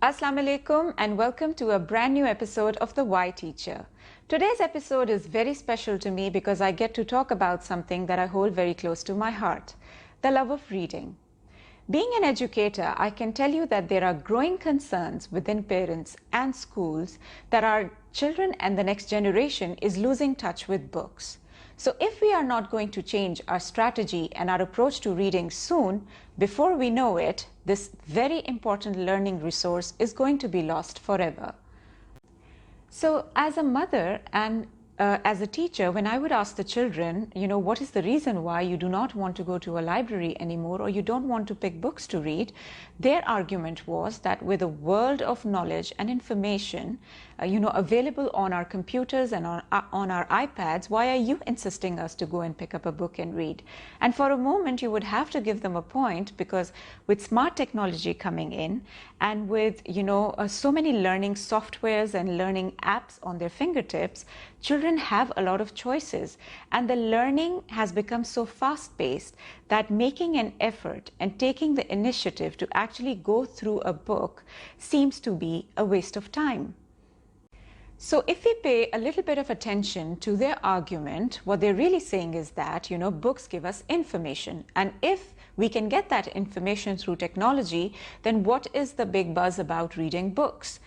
Assalamu alaikum and welcome to a brand new episode of The Why Teacher. Today's episode is very special to me because I get to talk about something that I hold very close to my heart, the love of reading. Being an educator, I can tell you that there are growing concerns within parents and schools that our children and the next generation is losing touch with books. So if we are not going to change our strategy and our approach to reading soon, before we know it, this very important learning resource is going to be lost forever. So as a mother and as a teacher, when I would ask the children, what is the reason why you do not want to go to a library anymore or you don't want to pick books to read, their argument was that with a world of knowledge and information, available on our computers and on our iPads, why are you insisting us to go and pick up a book and read? And for a moment, you would have to give them a point because with smart technology coming in and with, so many learning softwares and learning apps on their fingertips, children have a lot of choices, and the learning has become so fast-paced that making an effort and taking the initiative to actually go through a book seems to be a waste of time. So if we pay a little bit of attention to their argument, what they're really saying is that, books give us information. And if we can get that information through technology, then what is the big buzz about reading books?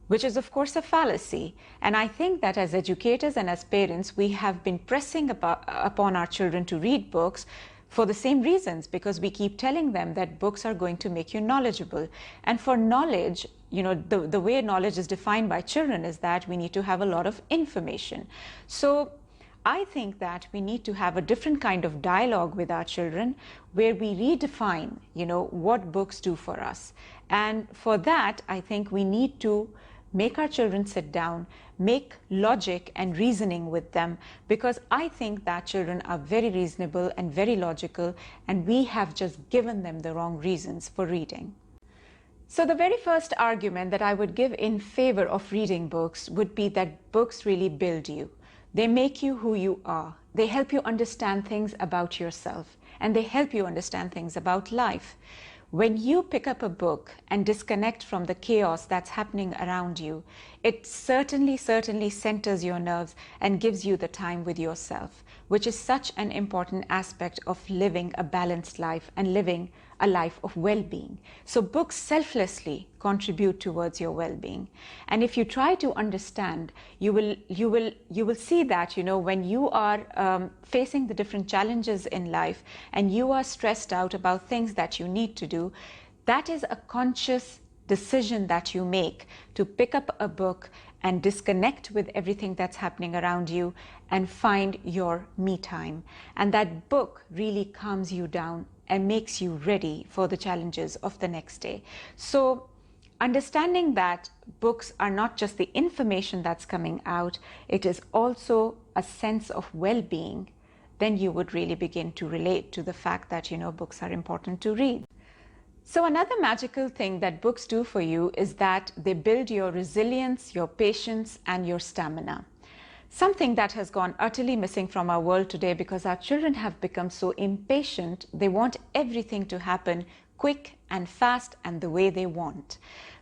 Which is, of course, a fallacy. And I think that as educators and as parents, we have been pressing upon our children to read books for the same reasons, because we keep telling them that books are going to make you knowledgeable. And for knowledge, the way knowledge is defined by children is that we need to have a lot of information. So I think that we need to have a different kind of dialogue with our children where we redefine, what books do for us. And for that, I think we need to make our children sit down, make logic and reasoning with them, because I think that children are very reasonable and very logical, and we have just given them the wrong reasons for reading. So the very first argument that I would give in favor of reading books would be that books really build you. They make you who you are. They help you understand things about yourself, and they help you understand things about life. When you pick up a book and disconnect from the chaos that's happening around you, it certainly centers your nerves and gives you the time with yourself, which is such an important aspect of living a balanced life and living a life of well-being. So books selflessly contribute towards your well-being. And if you try to understand, you will see that, when you are facing the different challenges in life and you are stressed out about things that you need to do, that is a conscious decision that you make to pick up a book and disconnect with everything that's happening around you and find your me time. And that book really calms you down and makes you ready for the challenges of the next day. So understanding that books are not just the information that's coming out, it is also a sense of well-being, then you would really begin to relate to the fact that, books are important to read. So another magical thing that books do for you is that they build your resilience, your patience, and your stamina. Something that has gone utterly missing from our world today because our children have become so impatient. They want everything to happen quick and fast and the way they want.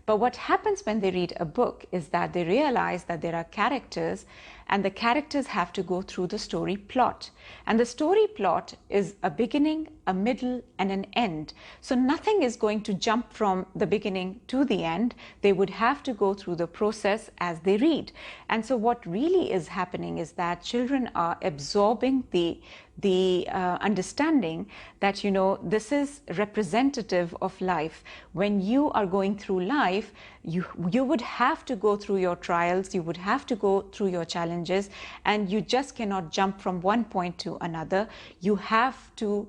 But what happens when they read a book is that they realize that there are characters, and the characters have to go through the story plot. And the story plot is a beginning, a middle, and an end. So nothing is going to jump from the beginning to the end. They would have to go through the process as they read. And so what really is happening is that children are absorbing the understanding that, this is representative of life. When you are going through life, you would have to go through your trials, you would have to go through your challenges, and you just cannot jump from one point to another. You have to,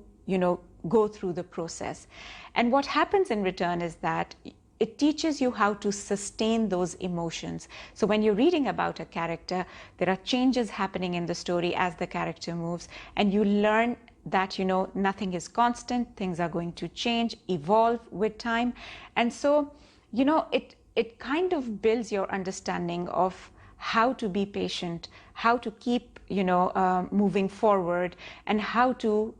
go through the process. And what happens in return is that it teaches you how to sustain those emotions. So when you're reading about a character, there are changes happening in the story as the character moves, and you learn that, nothing is constant, things are going to change, evolve with time. And so, it kind of builds your understanding of how to be patient, how to keep, moving forward, and how to,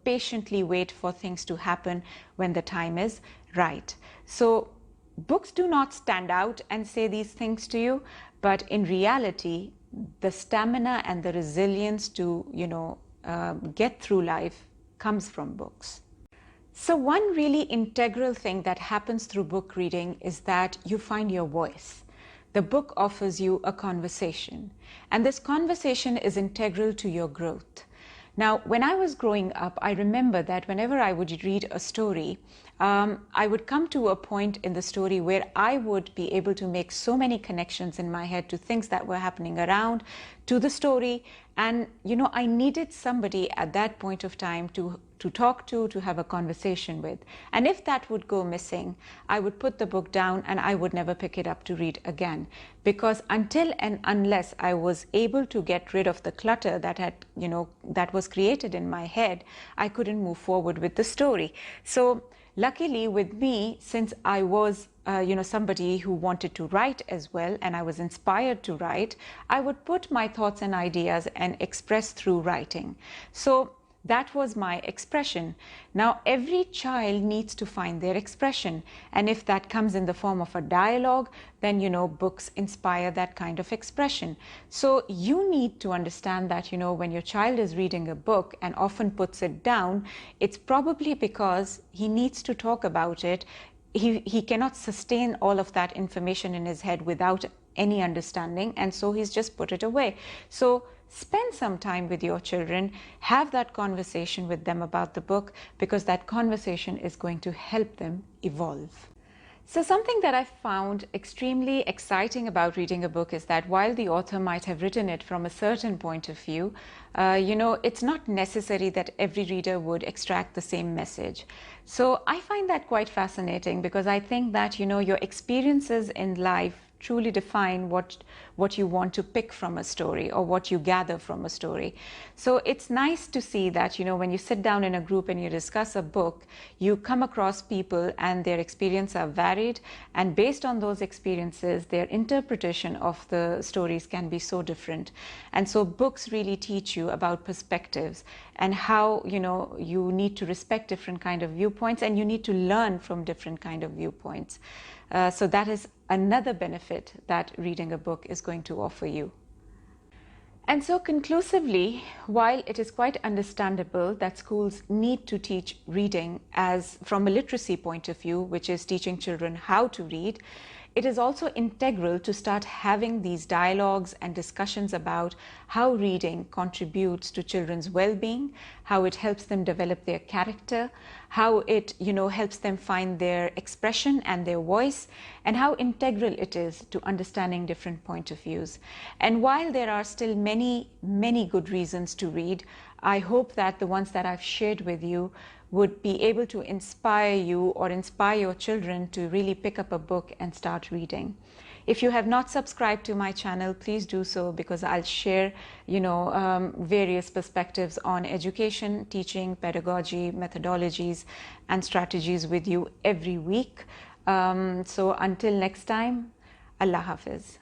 patiently wait for things to happen when the time is right. So books do not stand out and say these things to you, but in reality, the stamina and the resilience to, get through life comes from books. So one really integral thing that happens through book reading is that you find your voice. The book offers you a conversation, and this conversation is integral to your growth. Now, when I was growing up, I remember that whenever I would read a story, I would come to a point in the story where I would be able to make so many connections in my head to things that were happening around, to the story. And, I needed somebody at that point of time to talk to have a conversation with. And if that would go missing, I would put the book down and I would never pick it up to read again. Because until and unless I was able to get rid of the clutter that was created in my head, I couldn't move forward with the story. So luckily with me, since I was somebody who wanted to write as well, and I was inspired to write, I would put my thoughts and ideas and express through writing. So that was my expression. Now, every child needs to find their expression. And if that comes in the form of a dialogue, then, books inspire that kind of expression. So you need to understand that, when your child is reading a book and often puts it down, it's probably because he needs to talk about it. He cannot sustain all of that information in his head without any understanding, and so he's just put it away. So spend some time with your children, have that conversation with them about the book, because that conversation is going to help them evolve. So something that I found extremely exciting about reading a book is that while the author might have written it from a certain point of view, it's not necessary that every reader would extract the same message. So I find that quite fascinating, because I think that, your experiences in life truly define what you want to pick from a story or what you gather from a story. So it's nice to see that, when you sit down in a group and you discuss a book, you come across people and their experiences are varied, and based on those experiences, their interpretation of the stories can be so different. And so books really teach you about perspectives and how, you need to respect different kind of viewpoints, and you need to learn from different kind of viewpoints. So that is another benefit that reading a book is going to offer you. And so conclusively, while it is quite understandable that schools need to teach reading as from a literacy point of view, which is teaching children how to read, it is also integral to start having these dialogues and discussions about how reading contributes to children's well-being, how it helps them develop their character, how it, helps them find their expression and their voice, and how integral it is to understanding different point of views. And while there are still many, many good reasons to read, I hope that the ones that I've shared with you would be able to inspire you or inspire your children to really pick up a book and start reading. If you have not subscribed to my channel, please do so, because I'll share, various perspectives on education, teaching, pedagogy, methodologies, and strategies with you every week. So until next time, Allah Hafiz.